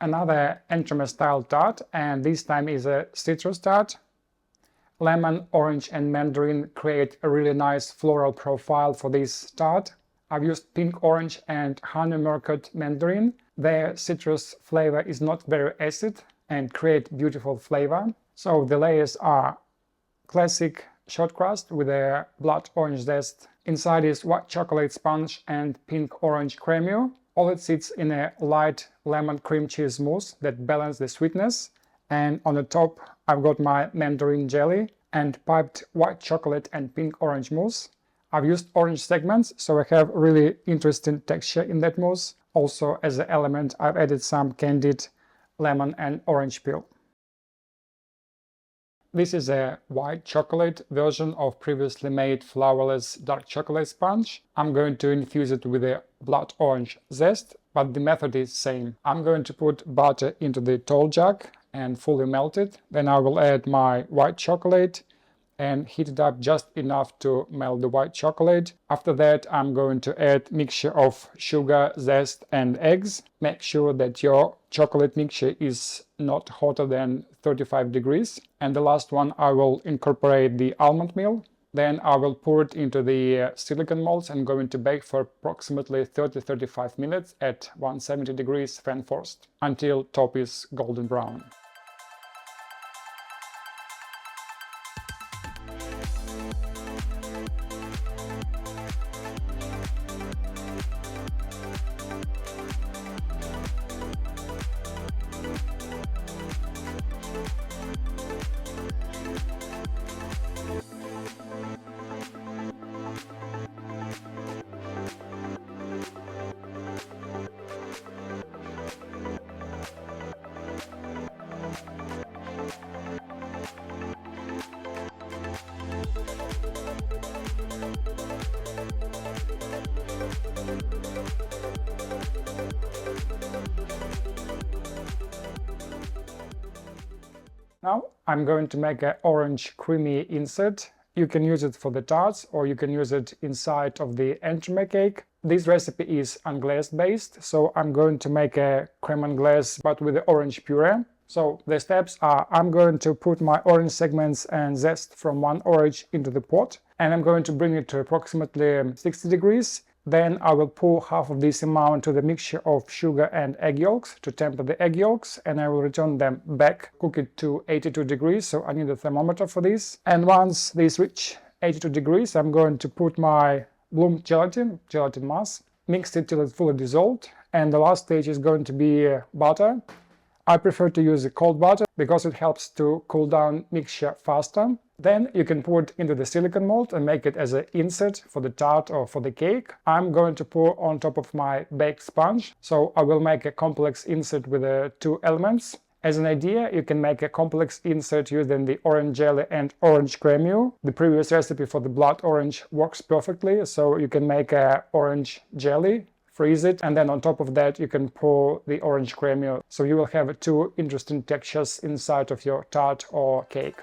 Another Entremet style tart, and this time is a citrus tart. Lemon, orange and mandarin create a really nice floral profile for this tart. I've used pink orange and Honey Murcott mandarin. Their citrus flavor is not very acid and create beautiful flavor. So the layers are classic short crust with a blood orange zest. Inside is white chocolate sponge and pink orange Crèmeux. All it sits in a light lemon cream cheese mousse that balances the sweetness. And on the top I've got my Mandarin Jelly and piped white chocolate and pink orange mousse. I've used orange segments, so I have really interesting texture in that mousse. Also, as an element, I've added some candied lemon and orange peel. This is a white chocolate version of previously made flourless dark chocolate sponge. I'm going to infuse it with a blood orange zest, but the method is same. I'm going to put butter into the tall jug and fully melt it. Then I will add my white chocolate and heat it up just enough to melt the white chocolate. After that, I'm going to add mixture of sugar, zest and eggs. Make sure that your chocolate mixture is not hotter than 35 degrees. And the last one, I will incorporate the almond meal. Then I will pour it into the silicone molds and going to bake for approximately 30-35 minutes at 170 degrees fan forced until top is golden brown. Now I'm going to make an orange creamy insert. You can use it for the tarts or you can use it inside of the Entremet cake. This recipe is unglazed based, so I'm going to make a crème anglaise but with the orange puree. So the steps are, I'm going to put my orange segments and zest from one orange into the pot and I'm going to bring it to approximately 60 degrees. Then I will pour half of this amount to the mixture of sugar and egg yolks to temper the egg yolks, and I will return them back, cook it to 82 degrees, so I need a thermometer for this. And once this reach 82 degrees, I'm going to put my bloomed gelatin mass, mix it till it's fully dissolved, and the last stage is going to be butter. I prefer to use a cold butter because it helps to cool down mixture faster. Then you can pour it into the silicone mold and make it as an insert for the tart or for the cake. I'm going to pour on top of my baked sponge, so I will make a complex insert with two elements. As an idea, you can make a complex insert using the orange jelly and orange Crèmeux. The previous recipe for the blood orange works perfectly, so you can make a orange jelly, freeze it, and then on top of that you can pour the orange Crèmeux. So you will have two interesting textures inside of your tart or cake.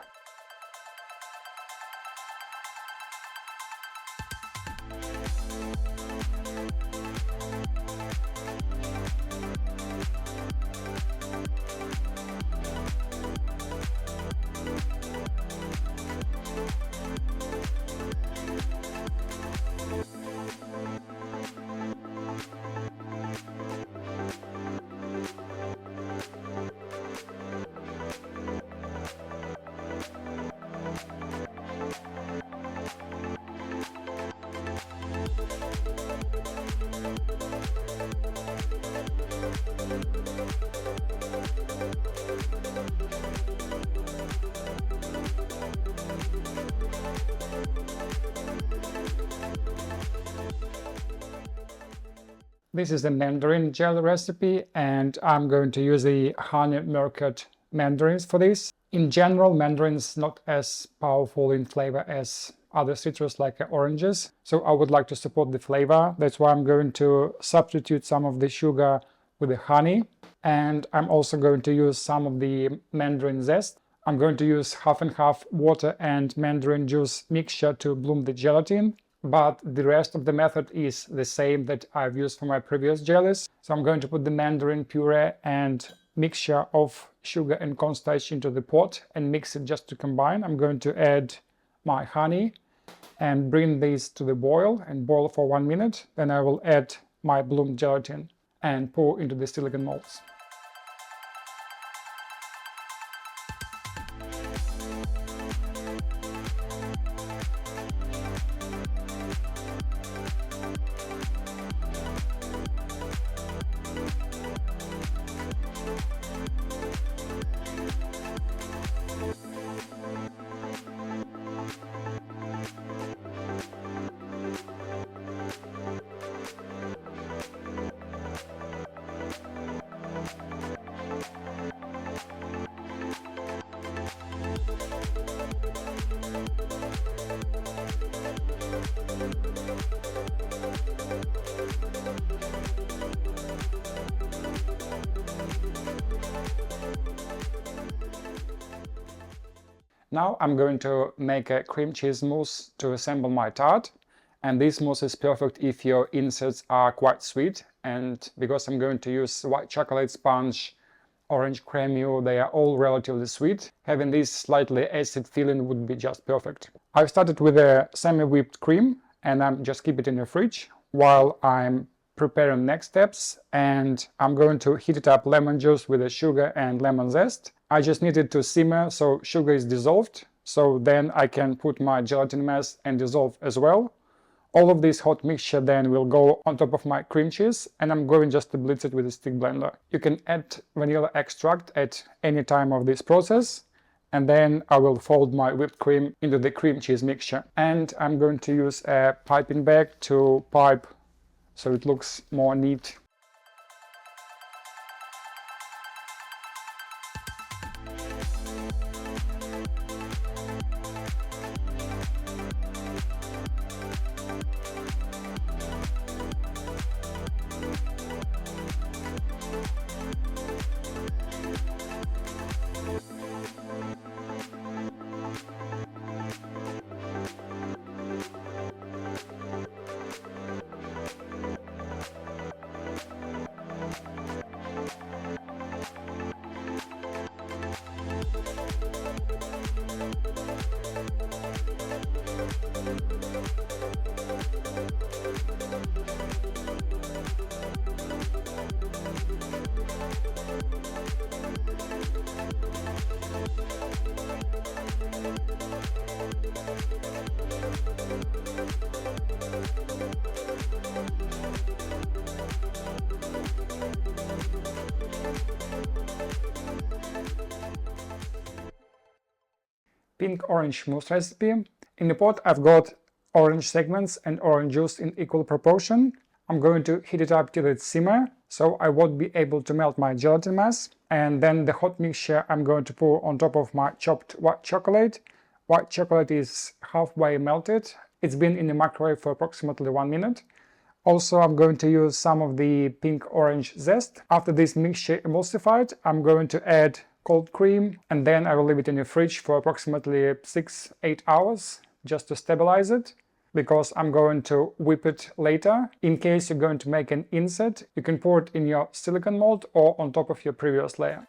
This is the Mandarin Jelly recipe, and I'm going to use the Honey Murcott mandarins for this. In general, mandarins not as powerful in flavor as other citrus like oranges, so I would like to support the flavor. That's why I'm going to substitute some of the sugar with the honey, and I'm also going to use some of the mandarin zest. I'm going to use half and half water and mandarin juice mixture to bloom the gelatin. But the rest of the method is the same that I've used for my previous jellies. So I'm going to put the mandarin puree and mixture of sugar and cornstarch into the pot and mix it just to combine. I'm going to add my honey and bring these to the boil and boil for 1 minute. Then I will add my bloomed gelatin and pour into the silicone molds. Now I'm going to make a cream cheese mousse to assemble my tart, and this mousse is perfect if your inserts are quite sweet, and because I'm going to use white chocolate sponge, orange Crèmeux, they are all relatively sweet. Having this slightly acid filling would be just perfect. I've started with a semi-whipped cream and I'm just keep it in the fridge while I'm preparing next steps, and I'm going to heat it up lemon juice with the sugar and lemon zest. I just need it to simmer so sugar is dissolved, so then I can put my gelatin mass and dissolve as well. All of this hot mixture then will go on top of my cream cheese, and I'm going just to blitz it with a stick blender. You can add vanilla extract at any time of this process, and then I will fold my whipped cream into the cream cheese mixture. And I'm going to use a piping bag to pipe so it looks more neat. Pink orange mousse recipe. In the pot I've got orange segments and orange juice in equal proportion. I'm going to heat it up till it simmer, so I won't be able to melt my gelatin mass. And then the hot mixture I'm going to pour on top of my chopped white chocolate. White chocolate is halfway melted. It's been in the microwave for approximately 1 minute. Also, I'm going to use some of the pink orange zest. After this mixture emulsified, I'm going to add cold cream, and then I will leave it in the fridge for approximately 6-8 hours just to stabilize it, because I'm going to whip it later. In case you're going to make an insert, you can pour it in your silicone mold or on top of your previous layer.